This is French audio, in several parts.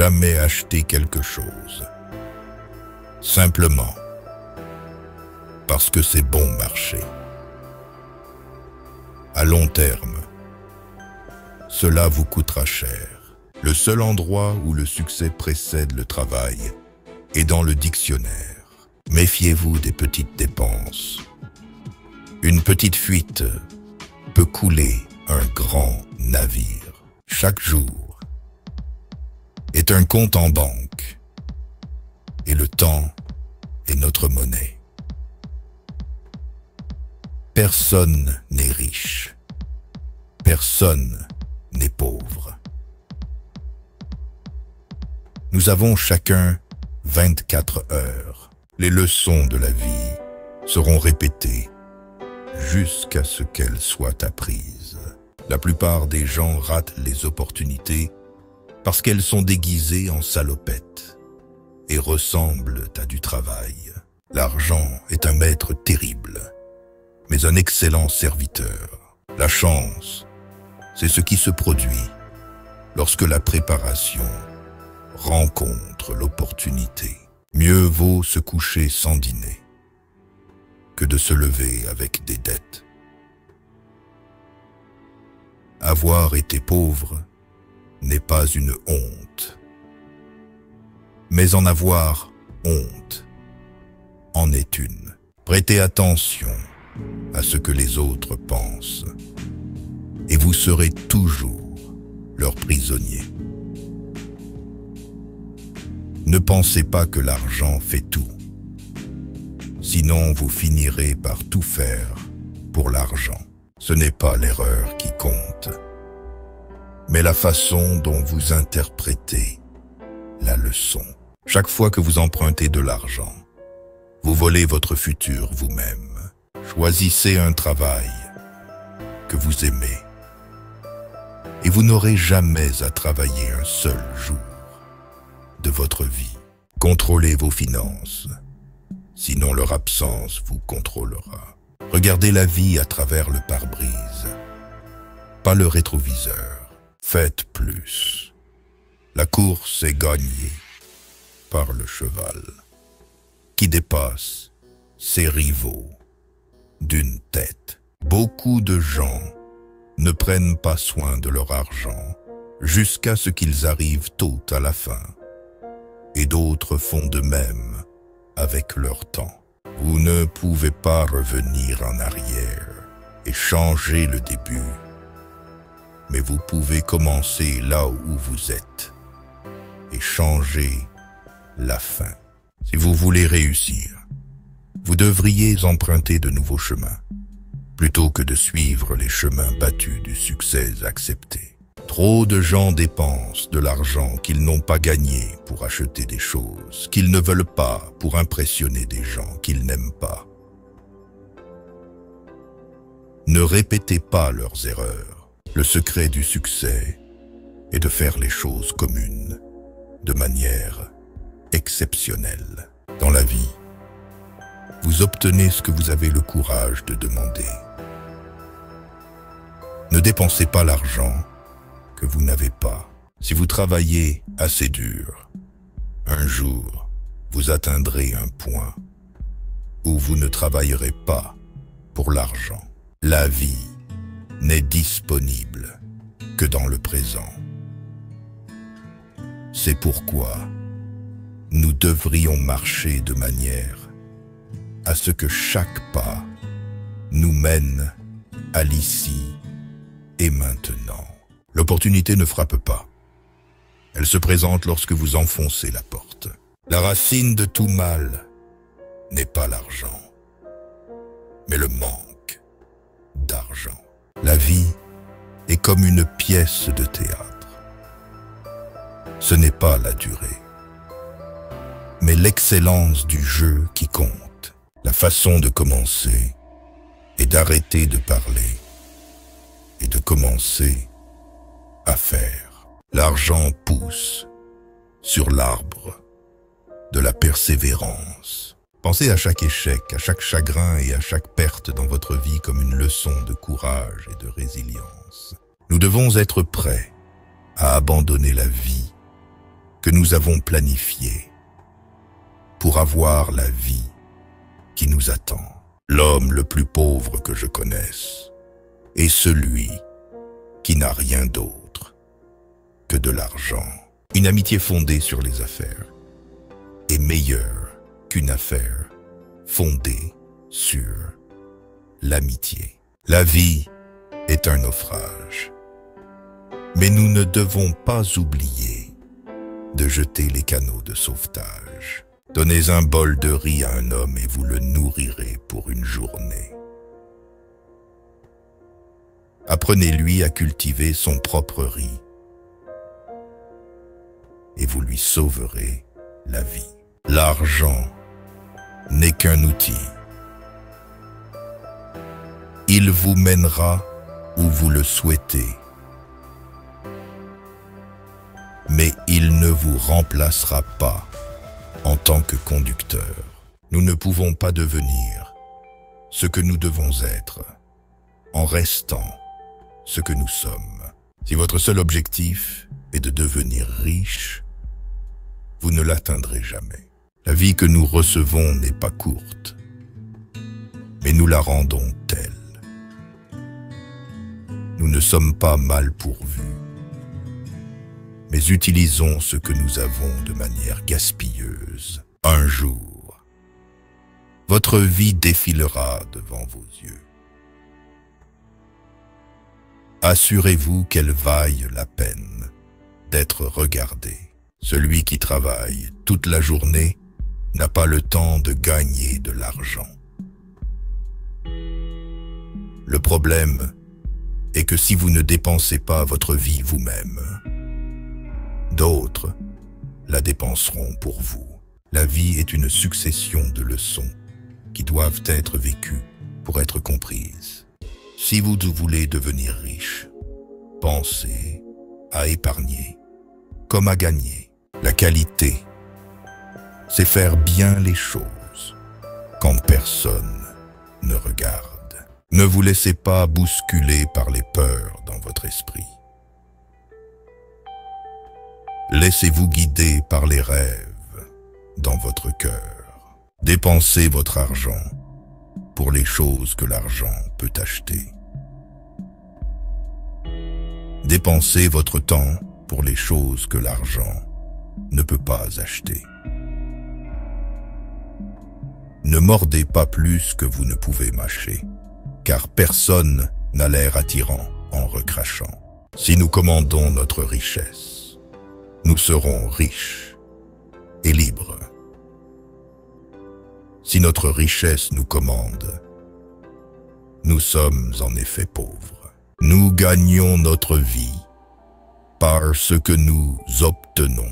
jamais acheter quelque chose. Simplement parce que c'est bon marché. À long terme, cela vous coûtera cher. Le seul endroit où le succès précède le travail est dans le dictionnaire. Méfiez-vous des petites dépenses. Une petite fuite peut couler un grand navire. Chaque jour est un compte en banque et le temps est notre monnaie. Personne n'est riche. Personne n'est pauvre. Nous avons chacun 24 heures. Les leçons de la vie seront répétées jusqu'à ce qu'elles soient apprises. La plupart des gens ratent les opportunités parce qu'elles sont déguisées en salopettes et ressemblent à du travail. L'argent est un maître terrible, mais un excellent serviteur. La chance, c'est ce qui se produit lorsque la préparation rencontre l'opportunité. Mieux vaut se coucher sans dîner que de se lever avec des dettes. Avoir été pauvre n'est pas une honte, mais en avoir honte en est une. Prêtez attention à ce que les autres pensent, et vous serez toujours leur prisonnier. Ne pensez pas que l'argent fait tout, sinon vous finirez par tout faire pour l'argent. Ce n'est pas l'erreur qui compte, mais la façon dont vous interprétez la leçon. Chaque fois que vous empruntez de l'argent, vous volez votre futur vous-même. Choisissez un travail que vous aimez et vous n'aurez jamais à travailler un seul jour de votre vie. Contrôlez vos finances, sinon leur absence vous contrôlera. Regardez la vie à travers le pare-brise, pas le rétroviseur. Faites plus. La course est gagnée par le cheval, qui dépasse ses rivaux d'une tête. Beaucoup de gens ne prennent pas soin de leur argent jusqu'à ce qu'ils arrivent tôt à la fin. Et d'autres font de même avec leur temps. Vous ne pouvez pas revenir en arrière et changer le début, mais vous pouvez commencer là où vous êtes et changer la fin. Si vous voulez réussir, vous devriez emprunter de nouveaux chemins, plutôt que de suivre les chemins battus du succès accepté. Trop de gens dépensent de l'argent qu'ils n'ont pas gagné pour acheter des choses qu'ils ne veulent pas pour impressionner des gens qu'ils n'aiment pas. Ne répétez pas leurs erreurs. Le secret du succès est de faire les choses communes, de manière exceptionnelle. Dans la vie, vous obtenez ce que vous avez le courage de demander. Ne dépensez pas l'argent que vous n'avez pas. Si vous travaillez assez dur, un jour, vous atteindrez un point où vous ne travaillerez pas pour l'argent. La vie n'est disponible que dans le présent. C'est pourquoi nous devrions marcher de manière à ce que chaque pas nous mène à l'ici et maintenant. L'opportunité ne frappe pas. Elle se présente lorsque vous enfoncez la porte. La racine de tout mal n'est pas l'argent, mais le manque d'argent. La vie est comme une pièce de théâtre. Ce n'est pas la durée, mais l'excellence du jeu qui compte. La façon de commencer est d'arrêter de parler et de commencer à faire. L'argent pousse sur l'arbre de la persévérance. Pensez à chaque échec, à chaque chagrin et à chaque perte dans votre vie comme une leçon de courage et de résilience. Nous devons être prêts à abandonner la vie que nous avons planifié pour avoir la vie qui nous attend. L'homme le plus pauvre que je connaisse est celui qui n'a rien d'autre que de l'argent. Une amitié fondée sur les affaires est meilleure qu'une affaire fondée sur l'amitié. La vie est un naufrage, mais nous ne devons pas oublier de jeter les canaux de sauvetage. Donnez un bol de riz à un homme et vous le nourrirez pour une journée. Apprenez-lui à cultiver son propre riz et vous lui sauverez la vie. L'argent n'est qu'un outil. Il vous mènera où vous le souhaitez, mais il ne vous remplacera pas en tant que conducteur. Nous ne pouvons pas devenir ce que nous devons être en restant ce que nous sommes. Si votre seul objectif est de devenir riche, vous ne l'atteindrez jamais. La vie que nous recevons n'est pas courte, mais nous la rendons telle. Nous ne sommes pas mal pourvus, mais utilisons ce que nous avons de manière gaspilleuse. Un jour, votre vie défilera devant vos yeux. Assurez-vous qu'elle vaille la peine d'être regardée. Celui qui travaille toute la journée n'a pas le temps de gagner de l'argent. Le problème est que si vous ne dépensez pas votre vie vous-même, d'autres la dépenseront pour vous. La vie est une succession de leçons qui doivent être vécues pour être comprises. Si vous voulez devenir riche, pensez à épargner comme à gagner. La qualité, c'est faire bien les choses quand personne ne regarde. Ne vous laissez pas bousculer par les peurs dans votre esprit. Laissez-vous guider par les rêves dans votre cœur. Dépensez votre argent pour les choses que l'argent peut acheter. Dépensez votre temps pour les choses que l'argent ne peut pas acheter. Ne mordez pas plus que vous ne pouvez mâcher, car personne n'a l'air attirant en recrachant. Si nous commandons notre richesse, nous serons riches et libres. Si notre richesse nous commande, nous sommes en effet pauvres. Nous gagnons notre vie par ce que nous obtenons.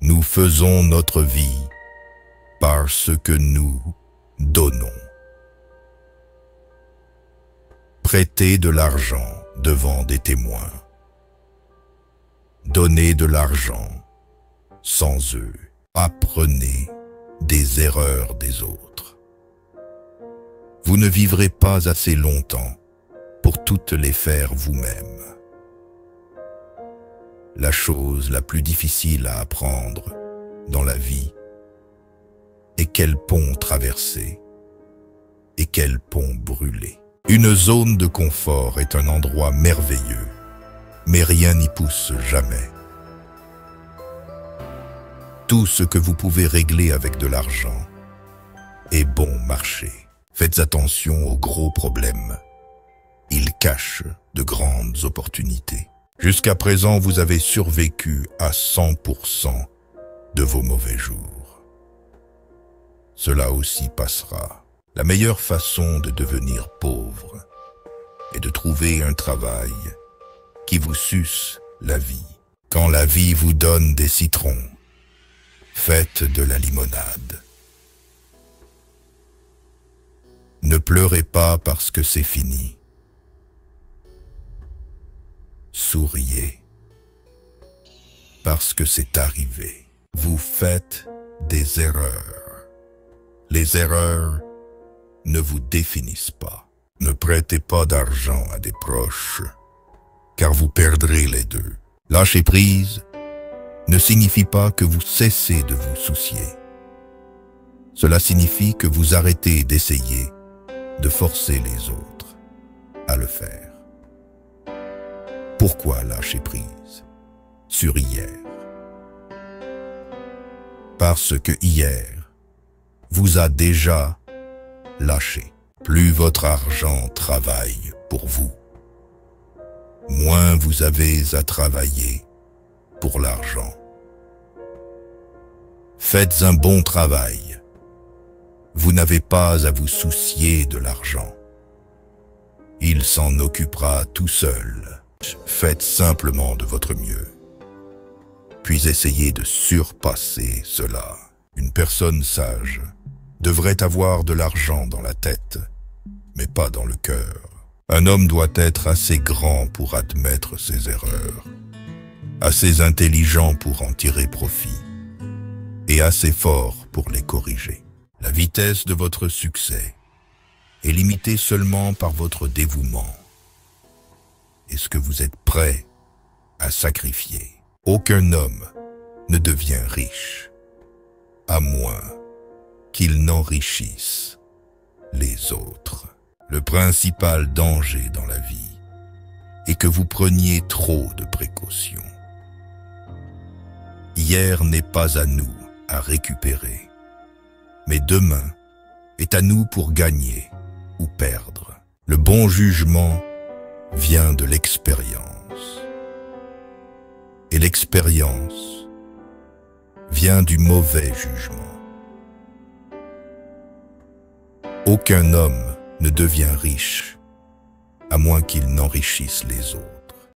Nous faisons notre vie par ce que nous donnons. Prêtez de l'argent devant des témoins. Donnez de l'argent sans eux. Apprenez des erreurs des autres. Vous ne vivrez pas assez longtemps pour toutes les faire vous-même. La chose la plus difficile à apprendre dans la vie est quel pont traverser et quel pont brûler. Une zone de confort est un endroit merveilleux, mais rien n'y pousse jamais. Tout ce que vous pouvez régler avec de l'argent est bon marché. Faites attention aux gros problèmes. Ils cachent de grandes opportunités. Jusqu'à présent, vous avez survécu à 100% de vos mauvais jours. Cela aussi passera. La meilleure façon de devenir pauvre est de trouver un travail qui vous suce la vie. Quand la vie vous donne des citrons, faites de la limonade. Ne pleurez pas parce que c'est fini. Souriez parce que c'est arrivé. Vous faites des erreurs. Les erreurs ne vous définissent pas. Ne prêtez pas d'argent à des proches, car vous perdrez les deux. Lâchez prise ne signifie pas que vous cessez de vous soucier. Cela signifie que vous arrêtez d'essayer de forcer les autres à le faire. Pourquoi lâcher prise sur hier? Parce que hier vous a déjà lâché. Plus votre argent travaille pour vous, moins vous avez à travailler pour l'argent. Faites un bon travail. Vous n'avez pas à vous soucier de l'argent. Il s'en occupera tout seul. Faites simplement de votre mieux, puis essayez de surpasser cela. Une personne sage devrait avoir de l'argent dans la tête, mais pas dans le cœur. Un homme doit être assez grand pour admettre ses erreurs, assez intelligent pour en tirer profit, et assez fort pour les corriger. La vitesse de votre succès est limitée seulement par votre dévouement et ce que vous êtes prêt à sacrifier. Aucun homme ne devient riche, à moins qu'il n'enrichisse les autres. Le principal danger dans la vie est que vous preniez trop de précautions. Hier n'est pas à nous à récupérer, mais demain est à nous pour gagner ou perdre. Le bon jugement vient de l'expérience, et l'expérience vient du mauvais jugement. Aucun homme ne devient riche à moins qu'il n'enrichisse les autres.